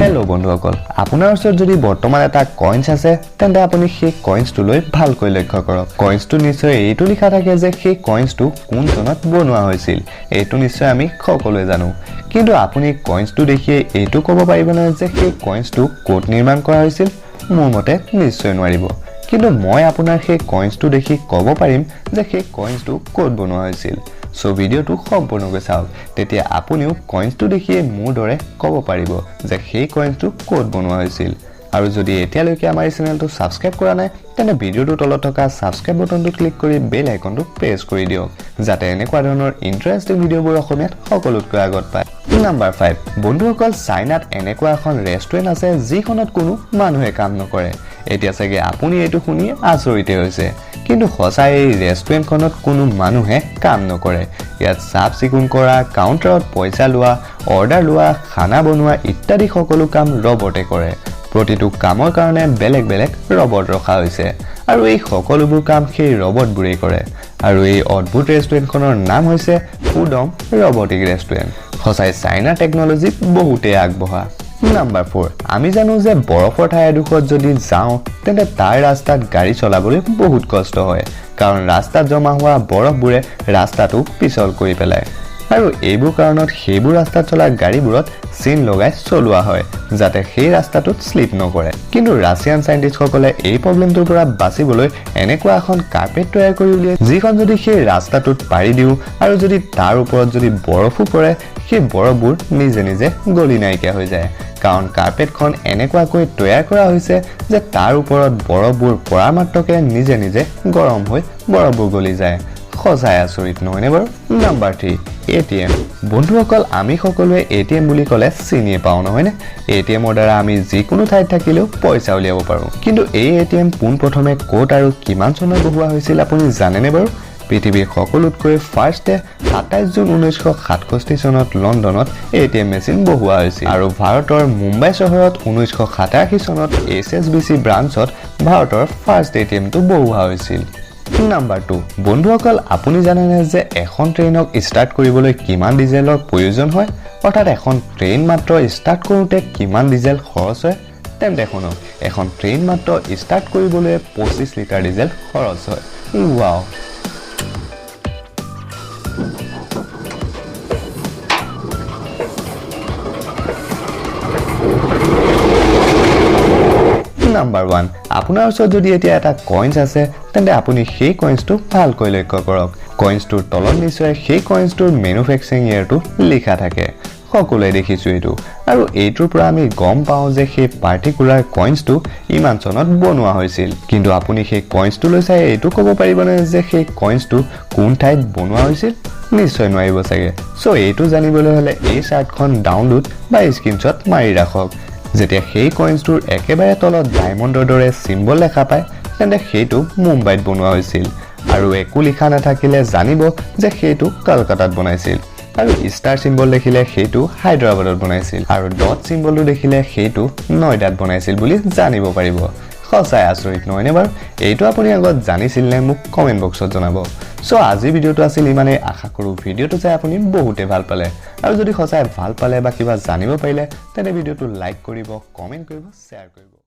hello बंधुসকল আপোনাৰ ওচৰত যদি বৰ্তমান এটা কইন্স আছে তেন্তে আপুনি সেই কইন্সটো লৈ ভালকৈ লক্ষ্য কৰক কইন্সটো নিশ্চয় এইটো লিখা থাকে যে সেই কইন্সটো কোন চনত বনোৱা হৈছিল এইটো নিশ্চয় আমি সকলোৱে জানো কিন্তু আপুনি কইন্সটো দেখি এইটো ক'ব পাৰিবনে যে সেই কইন্সটো ক'ত নিৰ্মাণ কৰা হৈছিল মোৰ মতে নিশ্চয় নোৱাৰিব কিন্তু মই আপোনাৰ সেই কইন্সটো দেখি ক'ব পাৰিম যে সেই কইন্সটো ক'ত বনোৱা হৈছিল সো ভিডিওটো সম্পূৰ্ণকৈ চাওক তেতিয়া আপুনিও কইন্সটো দেখি মোৰ দৰে ক'ব পাৰিব যে সেই কইন্সটো ক'ত বনোৱা হৈছিল আৰু যদি এতিয়ালৈকে আমাৰ চেনেলটো সাবস্ক্ৰাইব কৰা নাই তেনে ভিডিওটো তলত থকা সাবস্ক্ৰাইব বাটনটো ক্লিক কৰি বেল আইকনটো প্ৰেছ কৰি দিয়ক যাতে এনেকুৱা ধৰণৰ ইন্টাৰেষ্টিং ভিডিওবোৰ অসমীয়াত সকলোতকৈ আগত পায় নাম্বাৰ 5 বন্ধুসকল চাইনাত এনেকুৱা এখন ৰেষ্টুৰেণ্ট আছে যিখনত কোনো মানুহে কাম নকৰে এতিয়া চাগে আপুনি এইটো শুনি আচৰিত হৈছে কিন্তু সঁচাই এই ৰেষ্টুৰেণ্টখনত কোনো মানুহে কাম নকৰে ইয়াত সাফ চিকুণ কৰা কাউন্টাৰত পইচা লোৱা অৰ্ডাৰ লোৱা খানা বনোৱা ইত্যাদি সকলো কাম ৰবটে কৰে প্ৰতিটো কামৰ কাৰণে বেলেগ বেলেগ ৰবট ৰখা হৈছে আৰু এই সকলোবোৰ কাম সেই ৰবটবোৰে কৰে আৰু এই অদ্ভুত ৰেষ্টুৰেণ্টখনৰ নাম হৈছে ফুডম ৰবটিক ৰেষ্টুৰেণ্ট সঁচাই চাইনা টেকনলজি বহুতে আগবঢ়া নাম্বাৰ 4 আমি জানো যে বৰফৰ ঠাই এডোখৰত যদি যাওঁ তেন্তে তাৰ ৰাস্তাত গাড়ী চলাবলৈ বহুত কষ্ট হয় কাৰণ ৰাস্তাত জমা হোৱা বৰফবোৰে ৰাস্তাটো পিছল কৰি পেলায় আৰু এইবোৰ কাৰণত সেইবোৰ ৰাস্তাত চলা গাড়ীবোৰত চিন লগাই চলোৱা হয় যাতে সেই ৰাস্তাটোত স্লিপ নকৰে কিন্তু ৰাছিয়ান সাইন্টিষ্টসকলে এই প্ৰবলেমটোৰ পৰা বাচিবলৈ এনেকুৱা এখন কাৰ্পেট তৈয়াৰ কৰি উলিয়ায় যিখন যদি সেই ৰাস্তাটোত পাৰি দিও আৰু যদি তাৰ ওপৰত যদি বৰফো পৰে সেই বৰফবোৰ নিজে নিজে গলি নাইকিয়া হৈ যায় কাৰণ কাৰ্পেটখন এনেকুৱাকৈ তৈয়াৰ কৰা হৈছে যে তাৰ ওপৰত বৰফবোৰ পৰা মাত্ৰকে নিজে নিজে গৰম হৈ বৰফবোৰ গলি যায় খজাই আচৰিত নহয়নে বাৰু নাম্বাৰ 3 এটিএম বন্ধুসকল আমি সকলোৱে এটিএম বুলি ক'লে চিনিয়ে পাওঁ নহয়নে এটিএমৰ দ্বাৰা আমি যিকোনো ঠাইত থাকিলেও পইচা উলিয়াব পাৰোঁ কিন্তু এই এটিএম পোনপ্ৰথমে ক'ত আৰু কিমান চনত বহোৱা হৈছিল আপুনি জানেনে বাৰু পৃথিৱীৰ সকলোতকৈ ফাৰ্ষ্টে 27 জুন 1967 চনত লণ্ডনত এটিএম মেচিন বহোৱা হৈছিল আৰু ভাৰতৰ মুম্বাই চহৰত 1987 চনত এছএছবিচি ব্ৰাঞ্চত ভাৰতৰ ফাৰ্ষ্ট এটিএমটো বহোৱা হৈছিল নাম্বাৰ 2 বন্ধুসকল আপুনি জানেনে যে এখন ট্ৰেইনক ষ্টাৰ্ট কৰিবলৈ কিমান ডিজেলৰ প্ৰয়োজন হয় অৰ্থাৎ এখন ট্ৰেইন মাত্ৰ ষ্টাৰ্ট কৰোঁতে কিমান ডিজেল খৰচ হয় তেন্তে শুনক এখন ট্ৰেইন মাত্ৰ ষ্টাৰ্ট কৰিবলৈ 25 লিটাৰ ডিজেল খৰচ হয় ওৱাও নাম্বাৰ 1 আপোনাৰ ওচৰত যদি এতিয়া এটা কইন্স আছে তেন্তে আপুনি সেই কইন্সটো ভালকৈ লক্ষ্য কৰক কইন্সটোৰ তলত নিশ্চয় সেই কইন্সটোৰ মেনুফেকচাৰিং ইয়াৰটো লিখা থাকে সকলোৱে দেখিছো এইটো আৰু এইটোৰ পৰা আমি গম পাওঁ যে সেই পাৰ্টিকুলাৰ কইন্সটো ইমান চনত বনোৱা হৈছিল কিন্তু আপুনি সেই কইন্সটো লৈ চাই এইটো ক'ব পাৰিবনে যে সেই কইন্সটো কোন ঠাইত বনোৱা হৈছিল নিশ্চয় নোৱাৰিব চাগে সো এইটো জানিবলৈ হ'লে এই চাৰ্টখন ডাউনলোড বা স্ক্ৰীনশ্বট মাৰি ৰাখক যেতিয়া সেই কইন্সটোৰ একেবাৰে তলত ডায়মণ্ডৰ দৰে সিম্বল দেখা পায় তেন্তে সেইটো মুম্বাইত বনোৱা হৈছিল আৰু একো লিখা নাথাকিলে জানিব যে সেইটো কলকাতাত বনাইছিল আৰু ষ্টাৰ সিম্বল দেখিলে সেইটো হায়দৰাবাদত বনাইছিল আৰু ডট সিম্বলটো দেখিলে সেইটো নয়ডাত বনাইছিল বুলি জানিব পাৰিব খচাই আচৰিত নহয়নে বাৰু এইটো আপুনি আগত জানিছিল নে মোক কমেন্ট বক্সত জনাব সো আজি ভিডিওটো আছিল ইমানে আশা কৰো ভিডিওটো চাই আপুনি বহুতে ভাল পালে আৰু যদি খচাই ভাল পালে বা কিবা জানিব পাৰিলে তেনে ভিডিওটো লাইক কৰিব কমেন্ট কৰিব শেয়াৰ কৰিব